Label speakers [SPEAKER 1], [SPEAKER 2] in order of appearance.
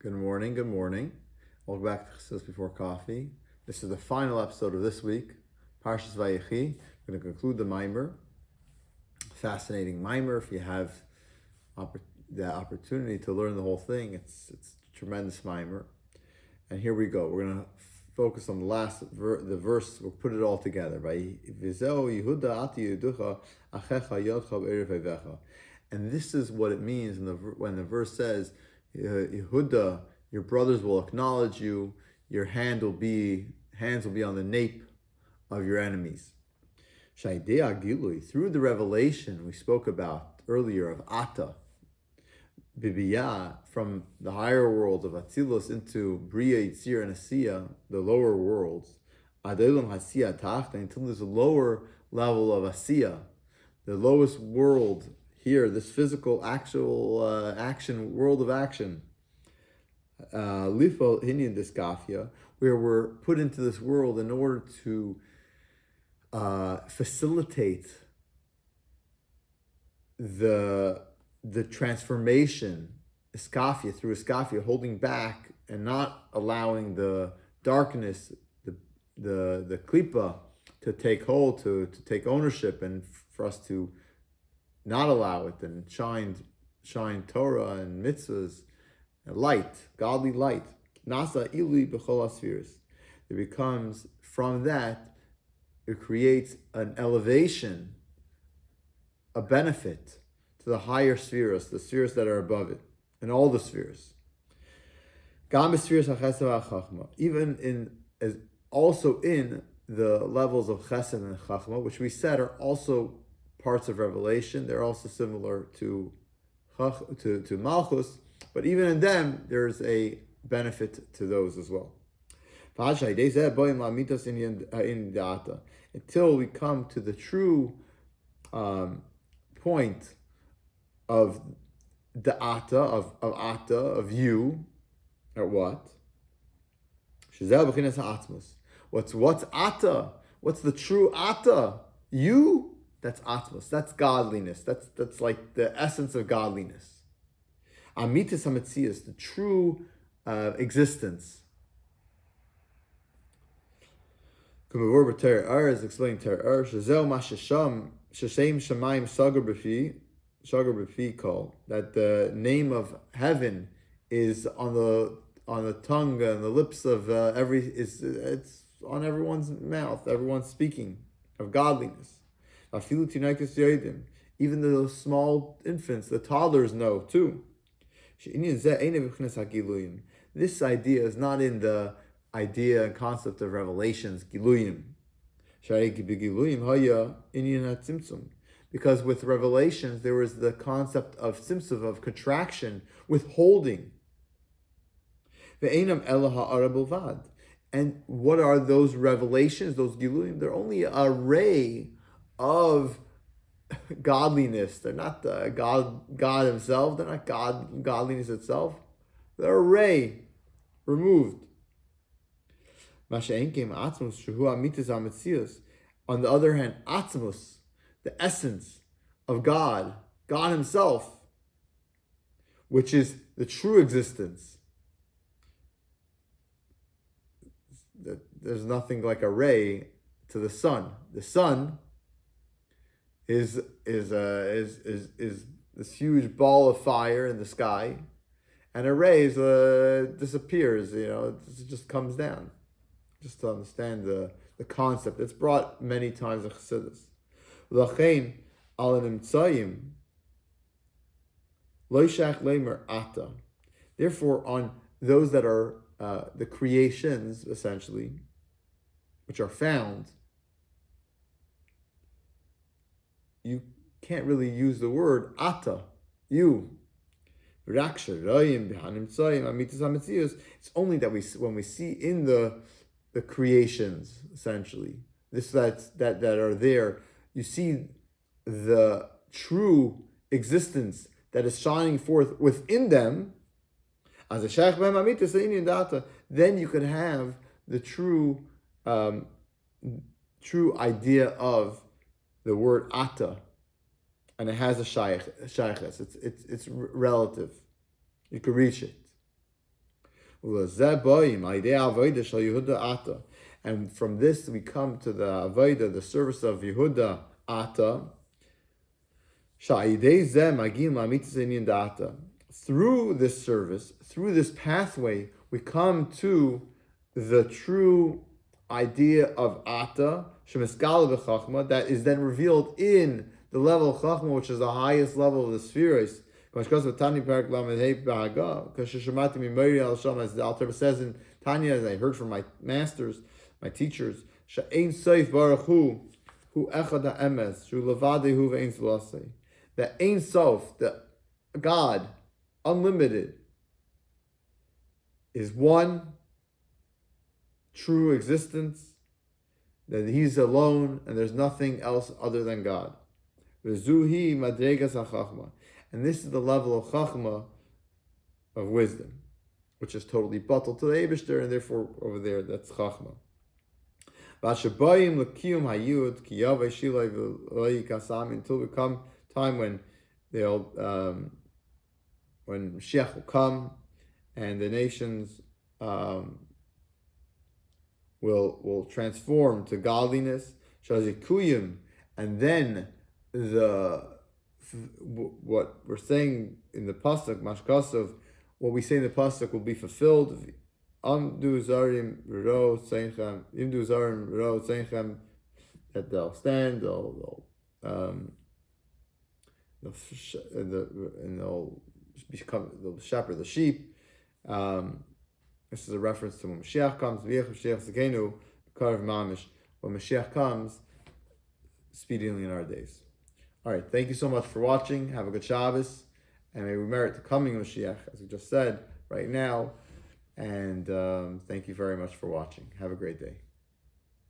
[SPEAKER 1] Good morning, good morning. Welcome back to Chassidus Before Coffee. This is the final episode of this week, Parshas Vayechi. We're going to conclude the Mamar. Fascinating Mamar. If you have the opportunity to learn the whole thing, it's a tremendous Mamar. And here we go. We're going to focus on the last the verse. We'll put it all together. And this is what it means when the verse says, Yehuda, your brothers will acknowledge you. Your hands will be on the nape of your enemies. Through the revelation we spoke about earlier of Ata, Bibiyah, from the higher world of Atzilus into Bria, Yitzir, and Asiya, the lower worlds, Adelon Hasiya Tachta, until there's a lower level of Asiya, the lowest world here, this physical, actual action, world of action, Lifo Hinyan Diskafia, where we're put into this world in order to facilitate the transformation, Iskafia, through Iskafia, holding back and not allowing the darkness, the klipa, to take hold, to take ownership, and for us to not allow it and shine Torah and mitzvahs and light, godly light. Nasa ili b'chol spheres. It becomes, from that, it creates an elevation, a benefit to the higher spheres, the spheres that are above it, and all the spheres. Even also in the levels of chesed and chachma, which we said are also parts of revelation. They're also similar to malchus, but even in them, there's a benefit to those as well. Until we come to the true point of da'ata, of you, or what? What's ata? What's the true ata? You? That's atmos. That's godliness. That's like the essence of godliness. Amitis hametzias, the true existence. Kumavor b'ter is explaining ter shazel mashasham shashem shamayim sagar b'fi kol, that the name of heaven is on the tongue and the lips of it's on everyone's mouth. Everyone's speaking of godliness. Even the small infants, the toddlers know too. This idea is not in the idea and concept of revelations, giluyim. Because with revelations, there was the concept of tzimtzum, of contraction, withholding. And what are those revelations, those giluyim? They're only a ray of godliness. They're not the God himself. They're not godliness itself. They're a ray removed. On the other hand, atzmus, the essence of God himself, which is the true existence. There's nothing like a ray to the sun. The sun is this huge ball of fire in the sky, and a ray disappears. It just comes down. Just to understand the concept, it's brought many times in Chassidus. L'chein al nimtzayim lo shach leimer ata. Therefore, on those that are the creations, essentially, which are found, you can't really use the word ata, you. It's only that when we see in the creations, essentially, that are there, you see the true existence that is shining forth within them. As a shaykh then you could have the true idea of the word ata, and it has a shaykhs. It's relative. You could reach it. And from this we come to the avodah, the service of Yehuda Ata. Through this service, through this pathway, we come to the true idea of Ata, that is then revealed in the level of Chachma, which is the highest level of the spheres. As the Alter Rebbe says in Tanya, as I heard from my masters, my teachers, that Ein Sof, the God, unlimited, is one true existence, that He's alone and there's nothing else other than God. And this is the level of Chachma, of wisdom, which is totally batal to the Eibishter, and therefore over there that's Chachma. Until we come time when they'll when Mashiach will come and the nations will transform to godliness, and then what we're saying in the pasuk, Mashkasov, what we say in the pasuk will be fulfilled. That they'll stand, they'll shepherd the sheep. This is a reference to when Mashiach comes. When Mashiach comes, speedily in our days. All right, thank you so much for watching. Have a good Shabbos, and may we merit the coming of Mashiach, as we just said right now. And thank you very much for watching. Have a great day.